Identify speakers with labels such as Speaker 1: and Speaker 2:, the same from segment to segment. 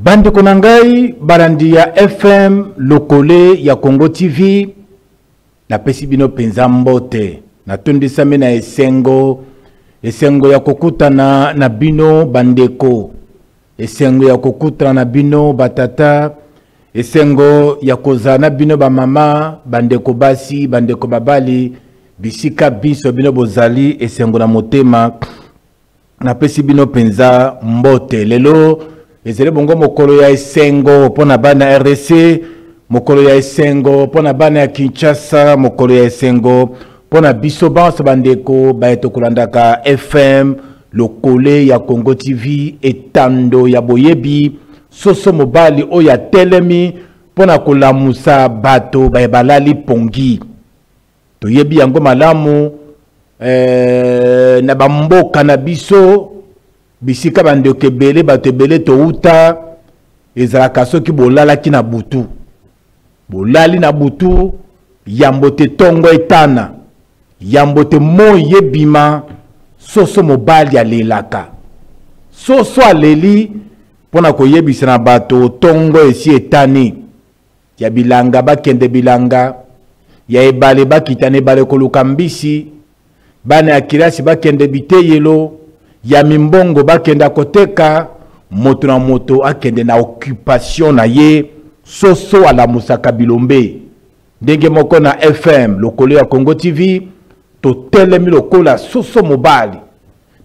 Speaker 1: Bande konangai barandi ya FM lokole ya Congo TV na pesi bino penza mbote na tondisa mena esengo ya kokutana na bino bandeko, esengo ya kokutana na bino batata, esengo ya kozana bino ba mama, bandeko basi, bandeko babali, bisika biso bino bozali, esengo na motema na pesi bino penza mbote. Lelo ezele bongo mokolo ya esengo pona bana RDC, mokolo ya esengo pona bana ya Kinshasa, mokolo ya esengo pona biso banso bandeko baeto kulandaka FM lokole ya Congo TV etando ya boyebi soso mobali o ya telemi pona kulamusa bato balali pongi toyebi yango malamu na bamboka na biso bisika bandeko ebele bato ebele touta ezalaka soki bolalaki na butu, bolali na butu yambote tongo etana, yambote moye bima soso mobali alelaka, soso aleli pona koyebisa na bato tongo esi etani, ya bilanga bakende bilanga, ya ebale bakitane ebale koluka mbisi, bana ya kirasi bakende biteyelo, ya mimbongo bakende koteka, moto na moto akende na occupation na ye, soso ala musaka bilombe. Ndenge moko na FM lokole ya Congo TV to telemi lokola soso mobali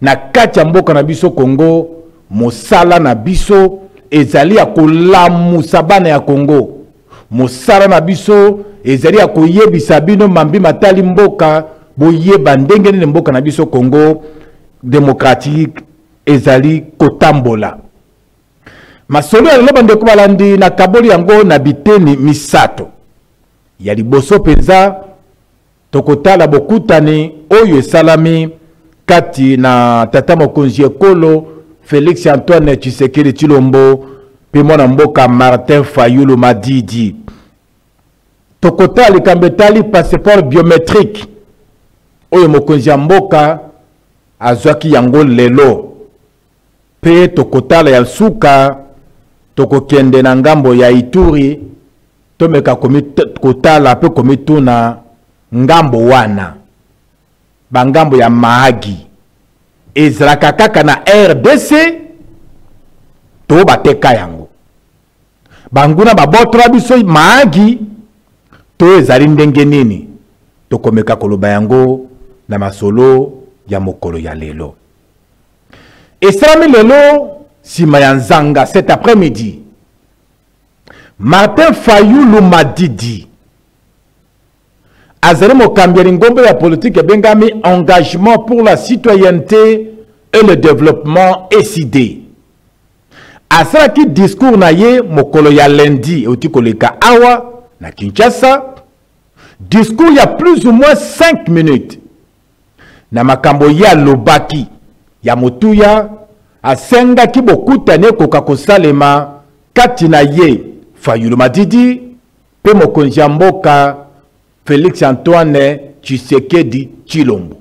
Speaker 1: na kati ya mboka na biso Congo, mosala na biso ezali ya kolamusa bana ya Congo, mosala na biso ezali ya koyebisa bino mambi matali mboka boyeba ndenge nini mboka na biso Congo démocratique ezali kotambola. Masolo ya lelo bandeko balandi na kaboli yango na biteni misato ya liboso penza tokotala bokutani oyo esalami kati na tata mokonzi ekolo Félix Antoine Tshisekedi Tshilombo pe mwana mboka Martin Fayulu Madidi. Tokotala likambo etali passeport biométrique oyo mokonzi ya mboka azwaki yango lelo, pe tokotala ya suka tokokende na ngambo ya Ituri tomeka kotala pe komituna ngambo wana bangambo ya Mahagi ezalaka kaka na RDC to bateka yango banguna babotra biso Mahagi to ezali ndenge nini tokomeka koloba yango na masolo ya mokolo ya lelo. Esalami lelo sima ya nzanga cet après-midi, Martin Fayulu Madidi azali mokambi ya ngombe ya politique bengami engagement pour la citoyenneté et le développement SID. Asalaki discours na ye mokolo ya lundi oti koleka awa na Kinshasa, discours ya plus ou moins 5 minutes. Na makambo ya lobaki ya motuya asenga ki bokutane koka kosalema kati na ye Fayulu Madidi pe mokonzi ya mboka Félix Antoine Tshisekedi Tshilombo.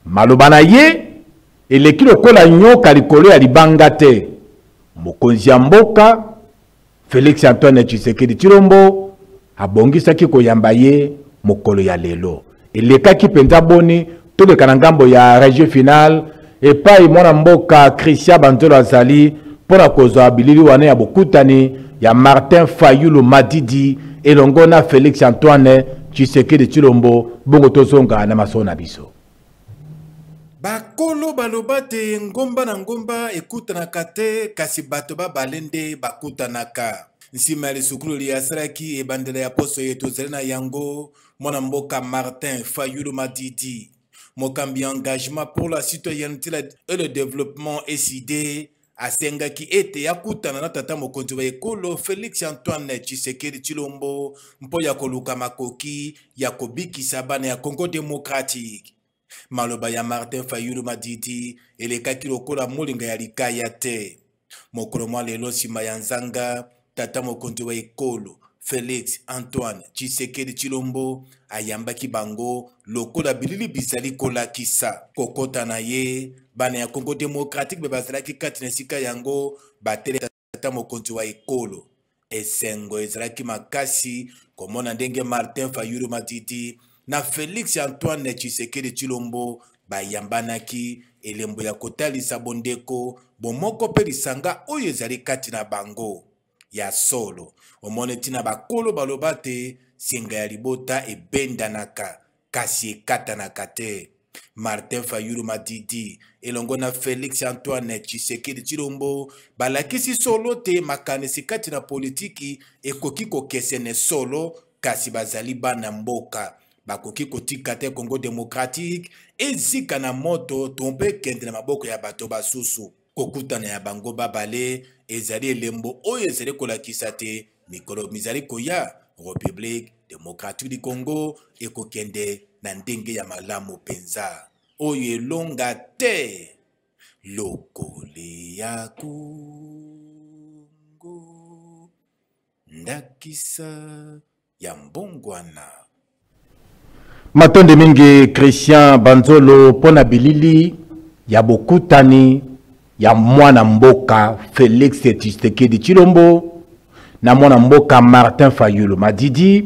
Speaker 1: Maloba na ye eleki lokola nyoka likolo ya libanga te. Mokonzi ya mboka Félix Antoine Tshisekedi Tshilombo abongisaki koyamba ye mokolo ya lelo. Elekaki penza boni toleka na ngambo ya région finale epai mwana mboka Christian Banzolo azali pona kozwa bilili wana ya bokutani ya Martin Fayulu Madidi elongo na Félix Antoine Tshisekedi Tshilombo bongo tozonga na masona biso.
Speaker 2: Bakolo balobate ngomba na ngomba ekutanaka te kasi bato babalende bakutanaka. Nsima ya sukulu ya saraki ebandela ya poso yetu zelena yango mwana mboka Martin Fayulu Madidi. Mokambi engagement pour la citoyenneté et le développement SID asengaki ete yakutana na tata mokonzi wa ekolo Félix Antoine Tshisekedi Tshilombo mpo ya koluka makoki ya kobikisa bana ya Congo démocratique. Maloba ya Martin Fayulu Madidi elekaki lokola molinga ya likaya te. Mokolo mwa lelo sima ya nzanga tata mokonzi wa ekolo Félix Antoine Tshisekedi Tshilombo ayambaki bango lokola bilili bizali kolakisa kokota na ye bana ya Congo démocratique be bazalaki kati na sika yango batele ata mokonzi wa ekolo esengo ezalaki makasi komona ndenge Martin Fayulu Madidi na Félix Antoine Tshisekedi Tshilombo bayambanaki elembo ya kotalisa bondeko bomoko pe lisanga oyo ezali kati na bango ya solo omone tina bakolo balobate singa ya libota ebendanaka kasi ekatanaka te. Martin Fayulu Madidi elongo na Félix Antoine Tshisekedi Tshilombo balakisi solo te makanisi kati na politiki ekoki kokesene solo kasi bazali bana mboka bakoki kotika te Congo démocratique ezika na moto tombe kende na maboko ya bato basusu kokutana ya bango babale ezali elembo oyo ezali kolakisa te mikolo mizali koya République démocratique du Congo ekokende na ndenge ya malamu penza oyo elonga te lokole ya Congo ndakisa ya mbongwana.
Speaker 1: Matonde mingi Christian Banzolo pona bilili ya bokutani ya mwana mboka Félix Tshisekedi Tshilombo na mwana mboka Martin Fayulu Madidi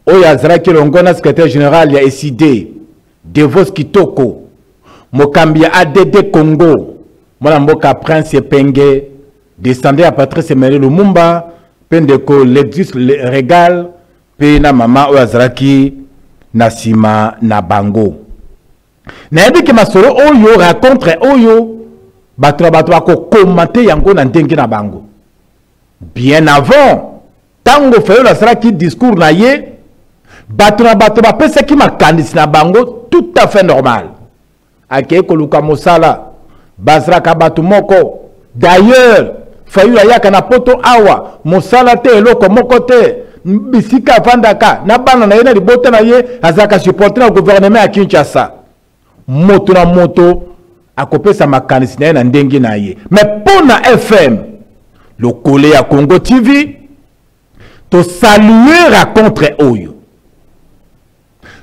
Speaker 1: oyo azalaki longona secrétaire général ya SID Devos Kitoko mokambi ya ADD Congo mwana mboka Prince Penge descendant ya Patrice Emery Lumumba pendeko Lexus Regal pe na mama oyo azalaki na sima na bango na yebiki masolo oyo racontre oyo bato bako komate yango na ndenge na bango bien avant tango Fayulu asalaki discours na ye bato bapesaki makanisi na bango tout à fait normal akei koluka mosala bazalaka bato moko d'ailleurs Fayulu ayaka na poto awa mosala te eloko moko te bisika avandaka na bana na ye na libota na ye azalaka supporter na gouvernement ya Kinshasa moto na moto akopesa makanisi na ye na ndenge na ye mais pona FM lokole ya Congo TV to saluer racontre oyo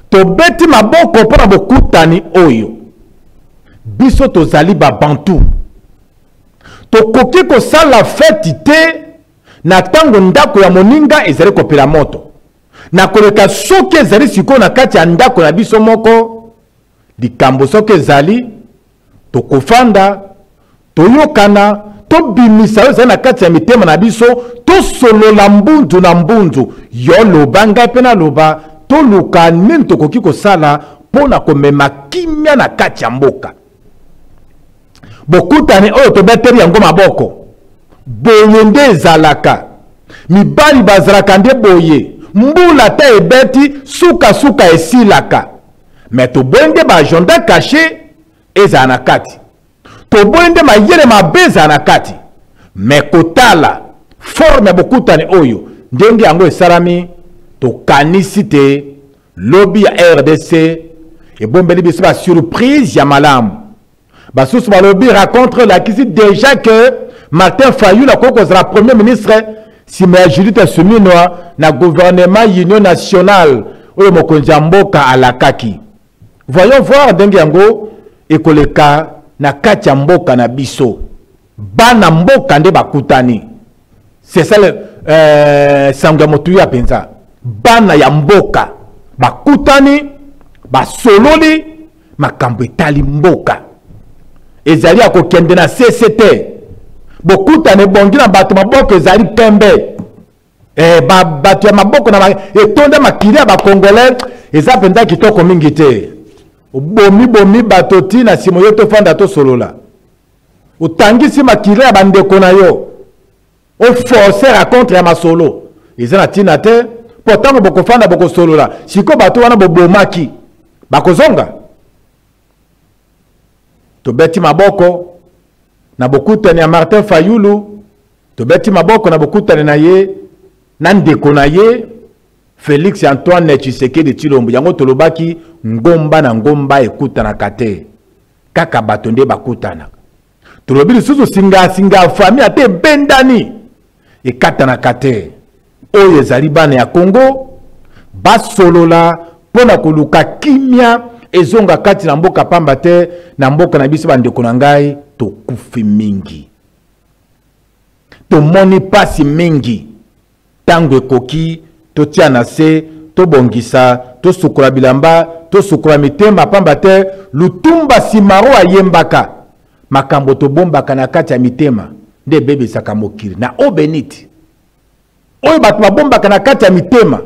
Speaker 1: to beti maboko pona bokutani oyo biso tozali babantu tokoki kosala feti te na tango ndako ya moninga ezali kopela moto na koleka soki ezali sikoyo na kati ya ndako na biso moko likambo soki ezali tokofanda toyokana tobimisa oyo ezali na kati ya mitema na biso tosolola mbunzu na mbunzu yo loba ngai mpe naloba toluka nini tokoki kosala mpo na komema kimia na kati ya mboka bokutani oyo tobeteli yango maboko boye nde ezalaka mibali bazalaka nde boye mbula te ebeti suka esilaka me toboye nde baagenda kashe ezala na kati toboye nde mayele mabe ezala na kati me kotala forme ya bokutani oyo ndenge yango esalami tokanisi te lobi ya RDC ebombeli biso basurprise ya malamu basusu balobi racontre lakisi déjà que Martin Fayulu akokozala premier ministre sima ya Judith Suminwa na gouvernement Union nationale oyo mokonzi ya mboka alakaki. Voyons voir ndenge yango ekoleka na kati ya mboka na biso bana mboka nde bakutani. C'est ça le sanga motuya ya penza bana ya mboka bakutani basololi makambo etali mboka ezali akokende na CCT bokutane bongi na bato maboko ezali pembe bato ya maboko na etonde makili ya bakongolais eza penza kitoko mingi te bomi bato ti na simo yo tofanda tosolola otangisi makili ya bandeko na yo oforce racontre ya masolo eza na tina te pourtant bokofanda bokosolola siko bato wana bobomaki bakozonga tobeti maboko na bokutani ya Martin Fayulu tobeti maboko na bokutani na ye na ndeko na ye Félix Antoine Tshisekedi Tshilombo yango tolobaki ngomba na ngomba ekutana kate kaka bato nde bakutana tolobi lisusu singa famille ate bendani ekatana kate oyo ezali bana ya Congo basolola pona koluka kimia ezonga kati na mboka pamba te na mboka na biso bandeko na ngai tokufi mingi tomoni pasi mingi tango ekoki totia na se tobongisa tosukula bilamba tosukula mitema pamba te lutumba simaro ayembaka makambo tobombaka na kati ya mitema nde bebisaka mokili na obeniti oyo bato babombaka na kati ya mitema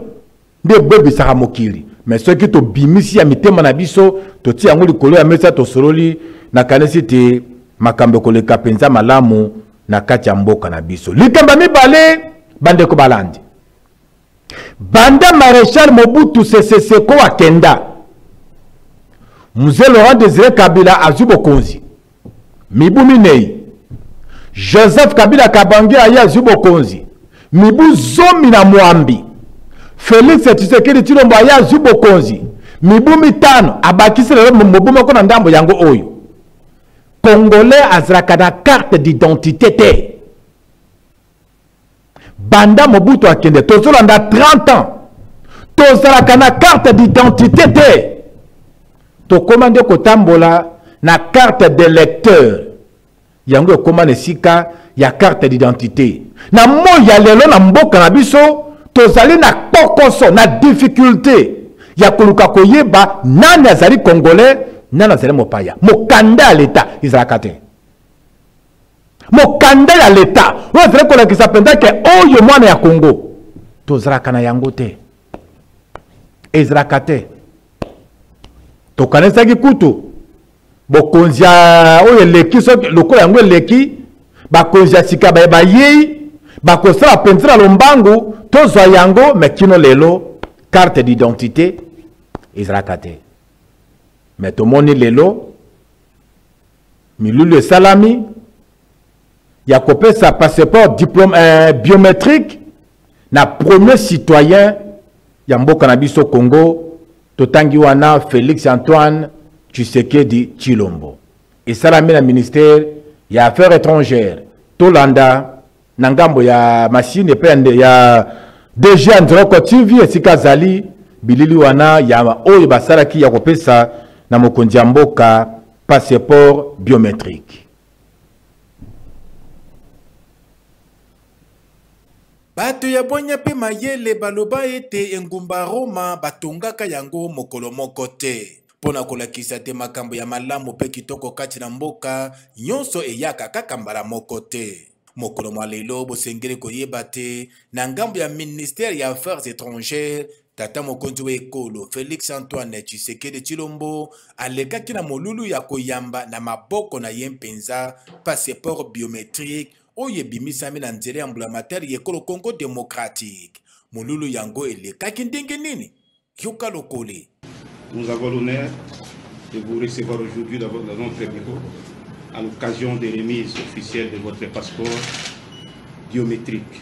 Speaker 1: nde bebisaka mokili mais soki tobimisi ya mitema na biso totia yango likolo ya mesa tosololi na kanisi te makambo koleka penza malamu na kati ya mboka na biso likamba mibale bandeko balandi banda Maréchal Mobutu Sese Seko akenda Mzee Laurent Désiré Kabila azwi bokonzi mibu minei Joseph Kabila Kabange aya azwi bokonzi mibu zomi na mwambi Félix Tshisekedi Tshilombo aya azwi bokonzi mibu mitano abakisi lelo mobu moko na ndambo yango oyo Congolais azalaka na carte d'identité te banda Mobutu akende tozolanda 30 ans tozalaka na carte d'identité te tokomande kotambola na carte d'électeur yango ekomana esika ya carte d'identité na moya lelo na mboka na biso tozali na kokoso na difficulté ya koluka koyeba nani azali congolais nani azali mopaya mokanda ya leta ezalaka te mokanda ya leta oyo azali kolakisa mpenza ke oyo mwana ya Congo tozalaka na yango te ezalaka te tokanisaki kutu bokonzi ya oyo eleki soki lokola yango eleki bakonzi ya sika bayei bakosala mpenza na lombangu tozwa yango me kino lelo carte d'identité ezalaka te me tomoni lelo milulu esalami ya kopesa passeport biométrique na premier citoyen ya mboka na biso Congo totangi wana Félix Antoine Tshisekedi Tshilombo esalami na ministère ya affaires étrangères tolanda na ngambo ya machine epende ya DG Androko TV esika zali bilili wana ya oyo basalaki ya kopesa na mokonzi ya mboka passeport biométrique.
Speaker 2: Bato ya bonya pe mayele baloba ete engumba Roma batongaka yango mokolo moko te. Pona kolakisa te makambo ya malamu pe kitoko kati na mboka nyonso eyaka kaka mbala moko te. Mokolo mwa lelo bosengeli koyeba te na ngambo ya ministère ya affaires étrangères tata mokonzi wa ekolo Félix Antoine Tshisekedi Tshilombo alekaki na molulu ya koyamba na maboko na ye mpenza passeport biométrique oye bimisami na nzela ya mbulamatari yekolo Congo démocratique. Molulu yango elekaki ndenge nini? Yoka lokole.
Speaker 3: Nous avons l'honneur de vous recevoir aujourd'hui dans notre bureau à l'occasion de remise officielle de votre passeport biométrique.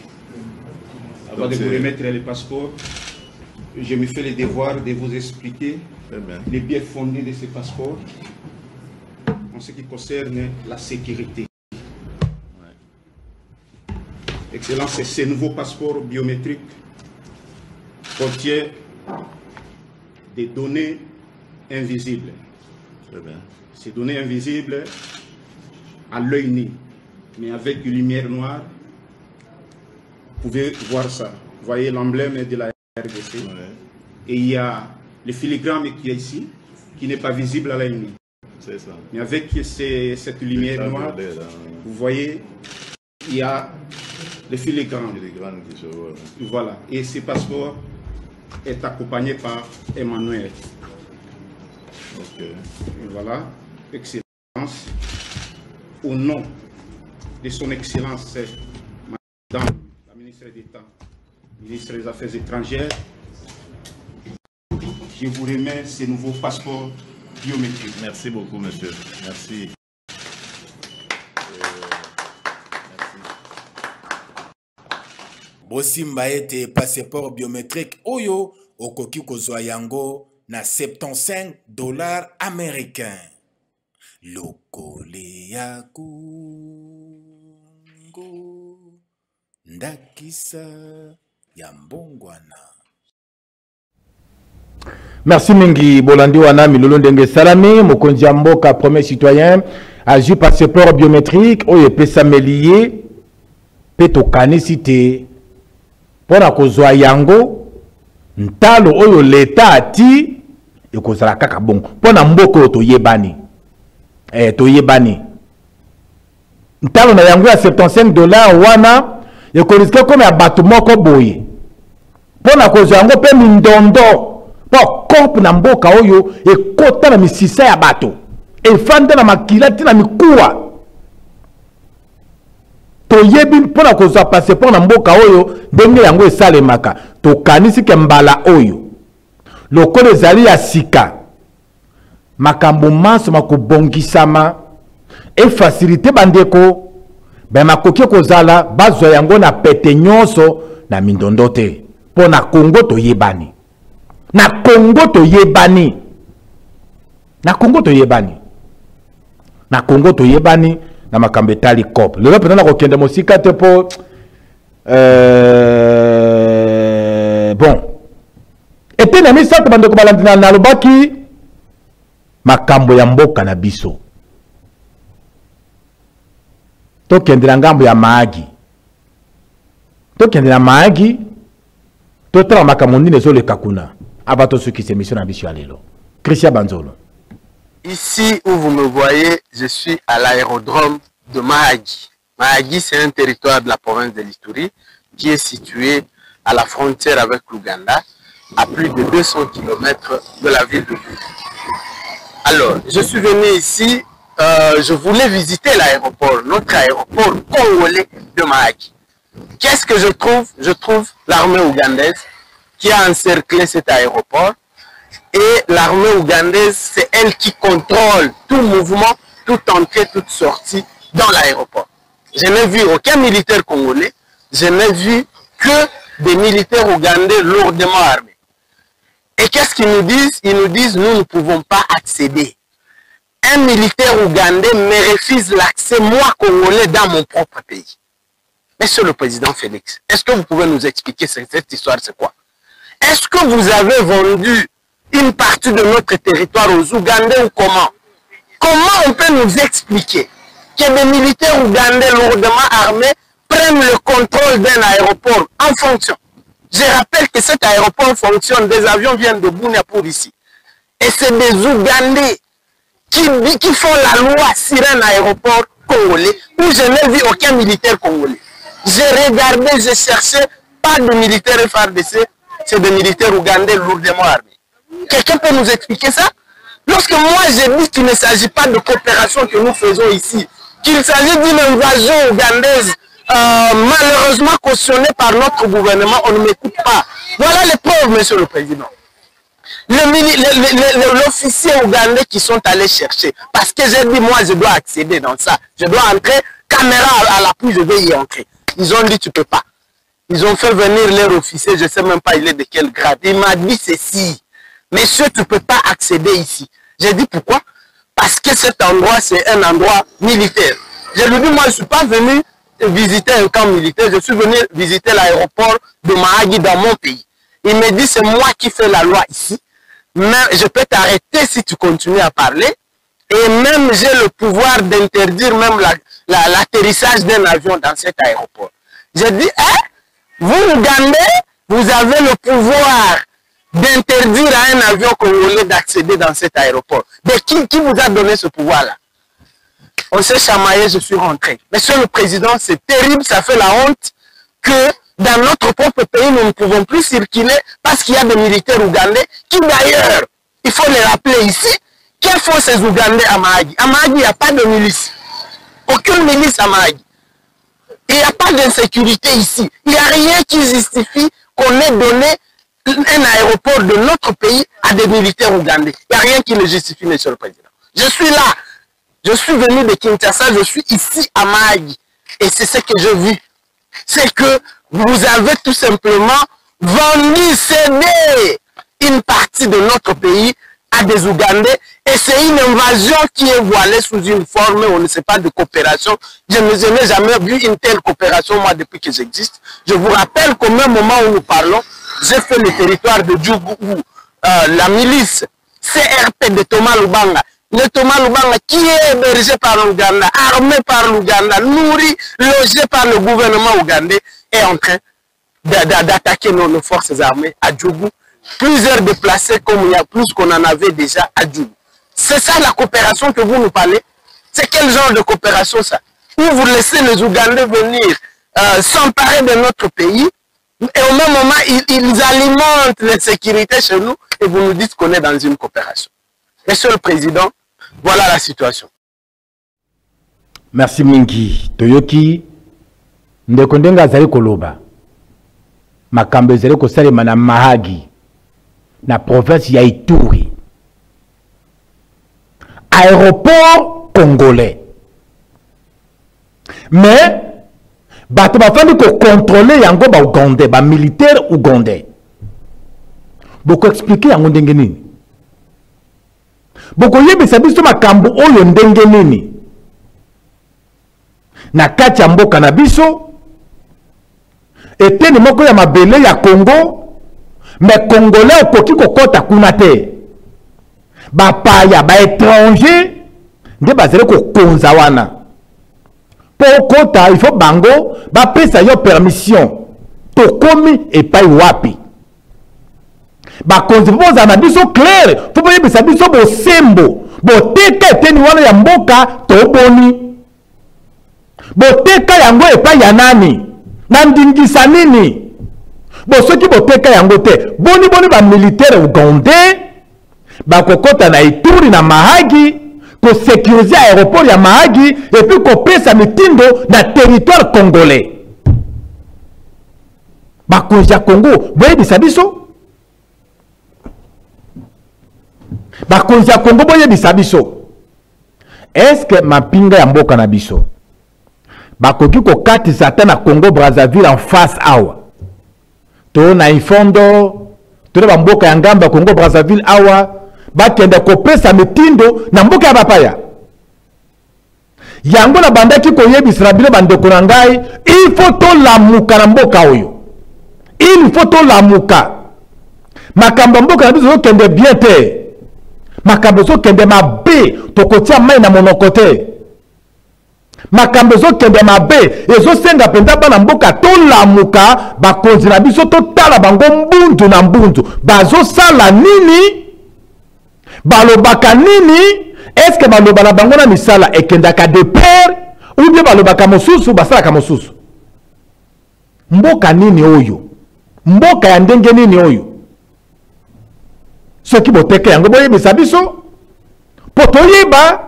Speaker 3: Avant de vous remettre le passeport, je me fais le devoir de vous expliquer les biais fondés de ce passeport en ce qui concerne la sécurité. Excellence, ce nouveau passeport biométrique contient des données invisibles. Ces données invisibles à l'œil nu, mais avec une lumière noire, vous pouvez voir ça. Vous voyez l'emblème de la RDC. Et il y a le filigrane qui est ici, qui n'est pas visible à l'œil nu. C'est ça. Mais avec cette lumière noire, vous voyez, il y a le filigrane qui se voit. Voilà. Et ce passeport est accompagné par Emmanuel. Et voilà, Excellence, au nom de son Excellence, Madame la ministre d'État, ministre des Affaires étrangères, je vous remets ce nouveau passeport biométrique.
Speaker 4: Merci beaucoup, monsieur. Merci.
Speaker 2: Bosimba ete passeport biométrique oyo okoki kozwa yango na $75 américains. Lokole ya Congo ndakisa ya mbongwana.
Speaker 1: Merci mingi bolandi wana milolo ndenge salami mokonzi ya mboka premier citoyen azwi passeport biométrique oyo epesa melier pe tokanisi te pona kozwa yango ntalo oyo leta ati ekozala kaka bongo pona mboka oyo toyebani toyebani ntalo na yango ya $75 wana ekoriske kome ya bato moko boye pona kozwa yango pe mindondo po korp na mboka oyo ekota na misisa ya bato efanda na makila tina mikuwa toyebi mpona kozwa passeport na mboka oyo ndenge yango esalemaka tokanisi ke mbala oyo lokola ezali ya sika makambo manso makobongisama efacilite bandeko makoki kozala bazwa yango na pete nyonso na mindondo te mpo na Congo toyebani na Congo toyebani na Congo toyebani na Congo toyebani na makambo etali COP lelo pena na kokende mosika te po bon epe na misato bandeko balandina na lobaki makambo ya mboka na biso tokendela ngambo ya maagi tokendela maagi totala makambo ndine ezoleka kuna ava tosukisa émission na biso ya lelo. Christian Banzolo.
Speaker 5: Ici où vous me voyez, je suis à l'aérodrome de Mahagi. Mahagi, c'est un territoire de la province de l'Ituri qui est situé à la frontière avec l'Ouganda, à plus de 200 km de la ville de Bunia. Alors, je suis venu ici, je voulais visiter l'aéroport, notre aéroport congolais de Mahagi. Qu'est-ce que je trouve? Je trouve l'armée ougandaise qui a encerclé cet aéroport. Et l'armée ougandaise, c'est elle qui contrôle tout mouvement, toute entrée, toute sortie dans l'aéroport. Je n'ai vu aucun militaire congolais, je n'ai vu que des militaires ougandais lourdement armés. Et qu'est-ce qu'ils nous disent? Ils nous disent, nous ne pouvons pas accéder. Un militaire ougandais me refuse l'accès, moi congolais, dans mon propre pays. Monsieur le président Félix, est-ce que vous pouvez nous expliquer cette histoire, c'est quoi? Est-ce que vous avez vendu une partie de notre territoire aux Ougandais ou comment? Comment on peut nous expliquer que des militaires ougandais lourdement armés prennent le contrôle d'un aéroport en fonction? Je rappelle que cet aéroport fonctionne, des avions viennent de Bunia pour ici. Et c'est des Ougandais qui font la loi sur un aéroport congolais où je n'ai vu aucun militaire congolais. J'ai regardé, j'ai cherché, pas de militaires FARDC, c'est des militaires ougandais lourdement armés. Quelqu'un peut nous expliquer ça? Lorsque moi j'ai dit qu'il ne s'agit pas de coopération que nous faisons ici, qu'il s'agit d'une invasion ougandaise malheureusement cautionnée par notre gouvernement, on ne m'écoute pas. Voilà les preuves, monsieur le président. L'officier ougandais qui sont allés chercher, parce que j'ai dit moi je dois accéder dans ça, je dois entrer, caméra à l'appui, je dois y entrer. Ils ont dit tu peux pas. Ils ont fait venir leur officier, je ne sais même pas il est de quel grade. Il m'a dit ceci. Monsieur, tu ne peux pas accéder ici. J'ai dit pourquoi? Parce que cet endroit, c'est un endroit militaire. Je lui ai dit, moi, je ne suis pas venu visiter un camp militaire, je suis venu visiter l'aéroport de Mahagi dans mon pays. Il me dit, c'est moi qui fais la loi ici. Mais je peux t'arrêter si tu continues à parler. Et même, j'ai le pouvoir d'interdire même l'atterrissage d'un avion dans cet aéroport. J'ai dit, hein? Vous, Ougandais, vous avez le pouvoir d'interdire à un avion congolais d'accéder dans cet aéroport. Mais qui vous a donné ce pouvoir-là? On s'est chamaillé, je suis rentré. Monsieur le Président, c'est terrible, ça fait la honte que dans notre propre pays, nous ne pouvons plus circuler parce qu'il y a des militaires ougandais qui d'ailleurs, il faut les rappeler ici, que font ces Ougandais à Mahagi? À Mahagi, il n'y a pas de milice. Aucune milice à Mahagi. Il n'y a pas d'insécurité ici. Il n'y a rien qui justifie qu'on ait donné un aéroport de notre pays à des militaires ougandais. Il n'y a rien qui le justifie, monsieur le Président. Je suis là. Je suis venu de Kinshasa, je suis ici à Mahagi. Et c'est ce que j'ai vu. C'est que vous avez tout simplement vendu, cédé une partie de notre pays à des Ougandais. Et c'est une invasion qui est voilée sous une forme, on ne sait pas, de coopération. Je n'ai jamais vu une telle coopération, moi, depuis que j'existe. Je vous rappelle qu'au même moment où nous parlons, j'ai fait le territoire de Djougou où la milice CRP de Thomas Lubanga, Le Thomas Lubanga qui est hébergé par l'Ouganda, armé par l'Ouganda, nourri, logé par le gouvernement ougandais, est en train d'attaquer nos forces armées à Djougou. Plusieurs déplacés comme il y a plus qu'on en avait déjà à Djougou. C'est ça la coopération que vous nous parlez? C'est quel genre de coopération ça? Où vous laissez les Ougandais venir s'emparer de notre pays et au même moment ils alimentent l'insécurité chez nous et vous nous dites qu'on est dans une coopération. Monsieur le Président, voilà la situation.
Speaker 1: Merci Mingi. Toyoki, ndekondenga zali koloba. Makambe zali kosalema na Mahagi, na province ya Ituri. Aéroport congolais. Mais, bato bafandi ko contrôler yango ba Ougandais, ba militaire ougandais. Boko expliquer yango ndenge nini. Boko yebisa biso makambo oyo ndenge nini. Na kati ya mboka na biso, eteni moko ya mabele ya Congo, mais Congolais okoki kokota kuna te. Ba paya, ba étranger, nde bazele ko konza wana. Pour kota, il faut bango, ba pesa yo permission. To komi et pas wapi. Ba konzi boza na biso clair, faut pas yebisa biso bo sembo, bo teka eteni wana ya mboka to boni. Bo teka yango et pas ya nani. Na ndingisa nini? Bo soki bo teka yango te, boni ba militaire ougandais, ba kokota na Ituri na Mahagi, ko sécuriser aéroport ya Mahagi et puis ko pesa mitindo na territoire congolais. Ba konja Congo, boye bisabiso. Ba konja Congo boye bisabiso. Est-ce que ma pinga ya mboka na biso? Ba koki ko kati satana Congo Brazzaville en face awa. To na ifondo, to ba mboka ya ngamba Congo Brazzaville awa. Bakenda kopesa mitindo na mboka ya bapaya. Yango na bandaki koyebisira bino bandeko na ngai, il faut to lamuka na mboka oyo. Il faut to lamuka. Makambo mboka na biso kende bien te. Makambo zo kende mabe to kotia mai na monoko te. Makambo zo kende mabe ezo senga penda bana mboka to lamuka bakonzi na biso to tala bango mbundu na mbundu. Bazo sala nini? Balobaka nini? Est-ce que balobana bango na misala ekendaka de pair ou bien balobaka mosusu basalaka mosusu? Mboka nini oyo? Mboka ya ndenge nini oyo? Soki boteke yango boyebisa biso po toyeba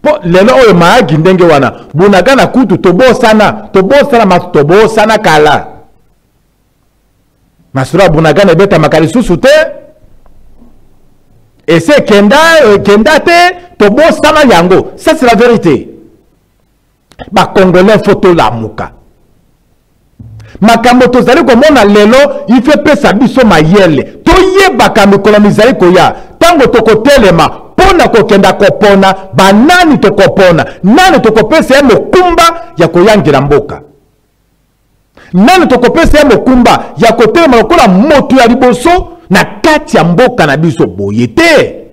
Speaker 1: po lelo oyo Mahagi ndenge wana bunaga na kutu tobosana kala masura bunaga na beta makalisusu te. Et c'est kendate tobosana yango. Ça c'est la vérité. Ba Congolais photo la muka. Makambo tozali komona lelo il fait pesa biso mayele. Toyebaka mikolo mizali koya. Tango tokotelema pona kokenda kopona banani tokopona. Nani tokopesa mokumba ya koyangira mboka. Nani tokopesa mokumba ya kotelema lokola moto ya liboso. Na kati ya mboka na biso boyete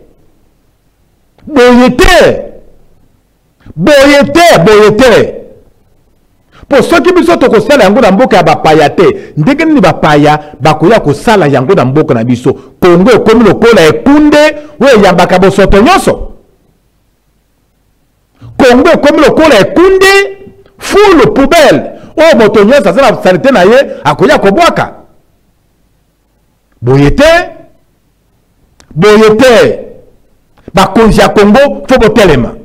Speaker 1: po soki biso tokosala yango na mboka ya bapaya te ndenge nini bapaya bakoya kosala yango na mboka na biso. Kongo ekomi lokola ekunde oyo eyambaka bosoto nyonso. Kongo ekomi lokola ekunde full poubelle oyo moto nyonso aza na salite na ye akoya kobwaka. Boyete bakonzi ya Congo fo botelema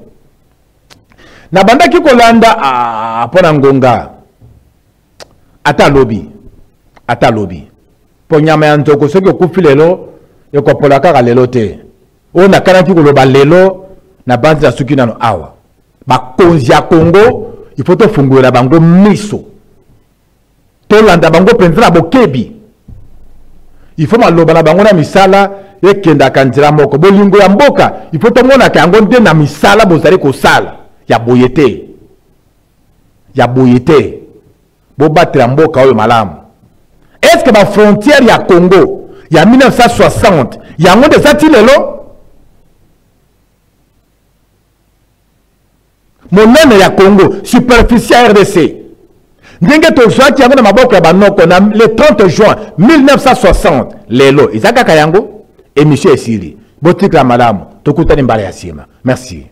Speaker 1: na bandaki kolanda pona ngonga ata lobi po nyama ya ntoko soki okufi lelo ekopola kaka lelo te o na kanaki koloba lelo na banzi ya suki nano awa bakonzi ya Congo il faut tofungola bango miso tolanda bango penza na bokebi. Il faut maloba na bango na misala ekenda kanzira moko bolingo ya mboka il faut tomona ka yango nde na misala bozali kosala ya boyete bo batela mboka oyo malamu. Est-ce que la frontière ya Congo ya 1960 yango de sati lelo monene ya Congo, superficie ya RDC. Ndenge tozwaki yango na maboko ya banoko na le 30 juin 1960 lelo ezaka kayango émission esili botikla malamu tokutani mbala ya sima. Merci.